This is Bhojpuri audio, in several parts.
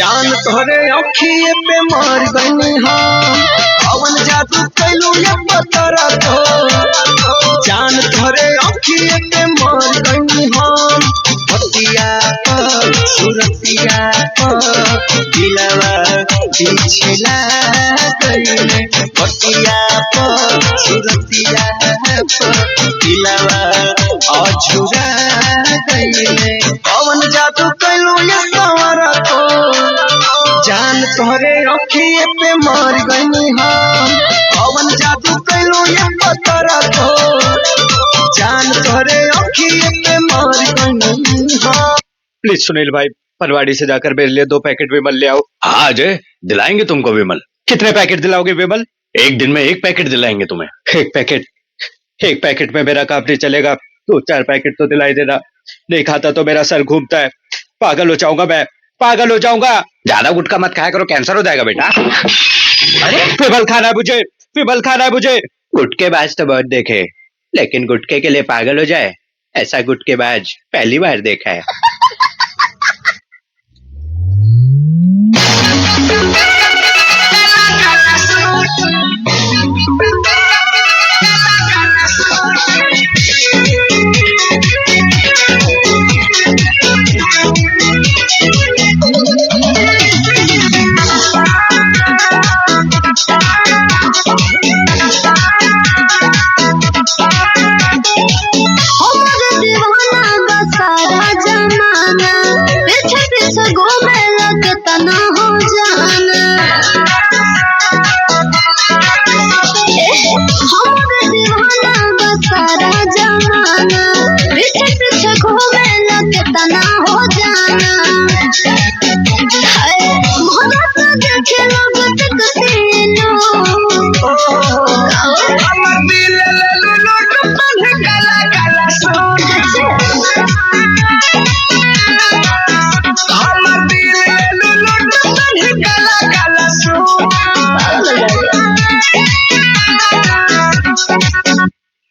जान तोहरे अखिए पे मर गई हम, अवन जादू कैलू ये पतरा तो। जान तोहरे अखिए पे मर गई हम, पतिया पर सुरतिया पर दिलवा बिछला गई, पतिया पर सुरतिया पर दिलवा अछुरा गई। अवन जादू कैलू ये सवारा तो, जान तोहरे अखिए पे मर गई हम, अवन जादू कैलू ये पतरा तो। जान तोहरे अखिए पे मर गई हम। प्लीज सुनील भाई, पनवाड़ी से जाकर मेरे लिए 2 पैकेट विमल ले आओ। हाँ अजय, दिलाएंगे तुमको विमल। कितने पैकेट दिलाओगे विमल? एक दिन में 1 पैकेट दिलाएंगे तुम्हें। एक पैकेट में मेरा काम नहीं चलेगा, 2-4 पैकेट तो दिलाई देना। नहीं खाता तो मेरा सर घूमता है, पागल हो जाऊंगा मैं, पागल हो जाऊंगा। ज्यादा गुटखा मत खाया करो, कैंसर हो जाएगा बेटा। अरे विमल खाना है मुझे, विमल खाना है मुझे। गुटकेबाज तो बहुत देखे, लेकिन गुटके के लिए पागल हो जाए ऐसा गुटकेबाज पहली बार देखा है।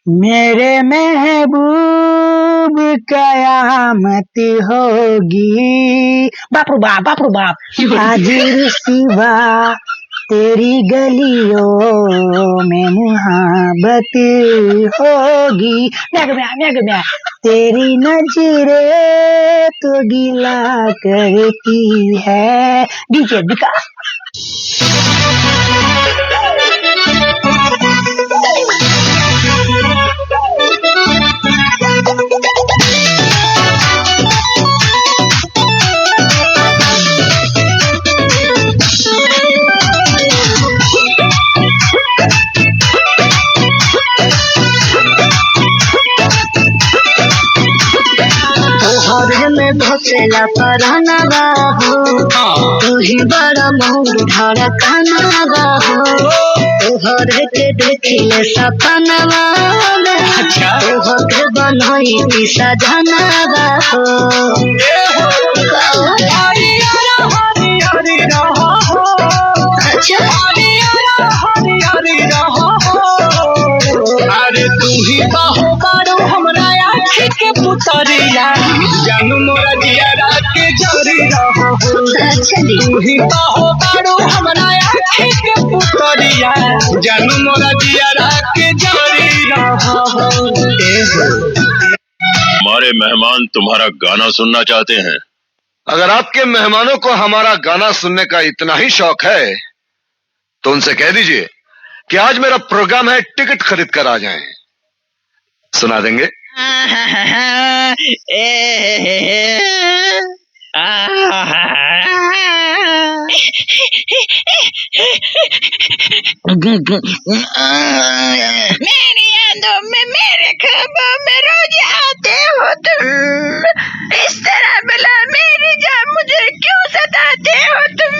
मेरे महबूब कयामत होगी, बाप रे बाप आज सिवा तेरी गलियों में मुहब्बत होगी। म्या तेरी नजरें तो गिला करती है। डीजे विकास। भोसला पराना हो, तू ही बड़ा मोर धड़कना हो, तोहर के देखिले सपनवा तोहर के बनई की सजना हो। अरे तू ही बाहो बारो हमरा आँख के पुतरिया, जानू मोरा जियारा के जरी रहो। तू ही बाहो बारो हमरा आँख के पुतरिया, जानू मोरा जियारा के जरी रहो। हमारे मेहमान तुम्हारा गाना सुनना चाहते हैं। अगर आपके मेहमानों को हमारा गाना सुनने का इतना ही शौक है तो उनसे कह दीजिए कि आज मेरा प्रोग्राम है, टिकट खरीद कर आ जाएं। सुना देंगे। मेरी यादों में मेरे ख्वाबों में रोज आते हो तुम, इस तरह भला मेरी जान मुझे क्यों सताते हो तुम।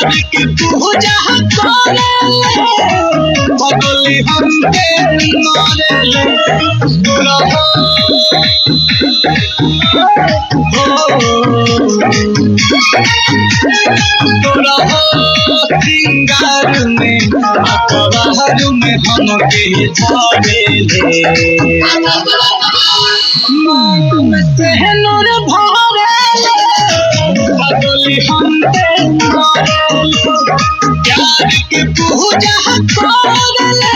प्यार की पूजा करे बदली हमके मारे ले रहो सिंगार में अखबार में हमके छावे ले मान से नूर भरे बदली हमके मारे प्यार की पूजा करे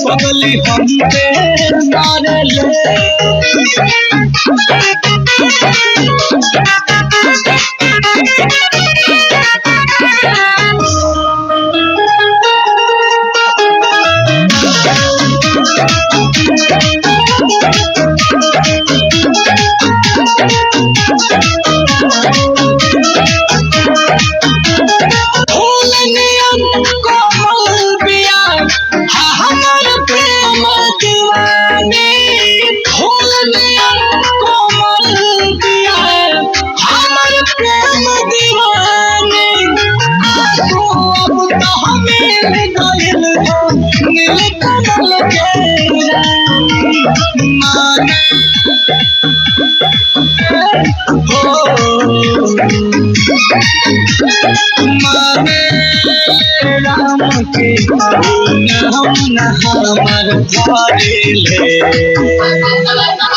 बदली हमके मारे ले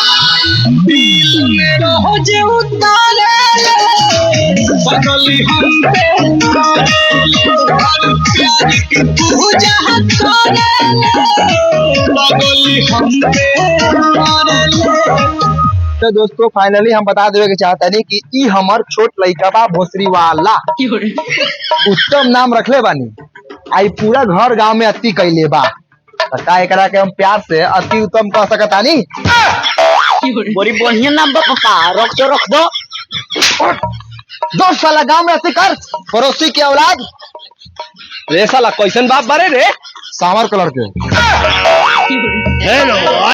दिल में रोज उतारे बदली हमके प्यार की पूजा करे बदली हमके मारे ले। तो दोस्तों फाइनली हम बता देवे के चाहता नहीं कि ई हमर छोट लइका बा भोसरी वाला उत्तम नाम रखले बानी आई पूरा घर गांव में अति कैले बा का एकरा के हम प्यार से अति उत्तम कह सकता नहीं बड़ी बढ़िया नाम बा पापा रख दो 10 साल गांव में अति कर पड़ोसी की औलाद रे साला कैसन बाप बारे रे सावर कलर के हेलो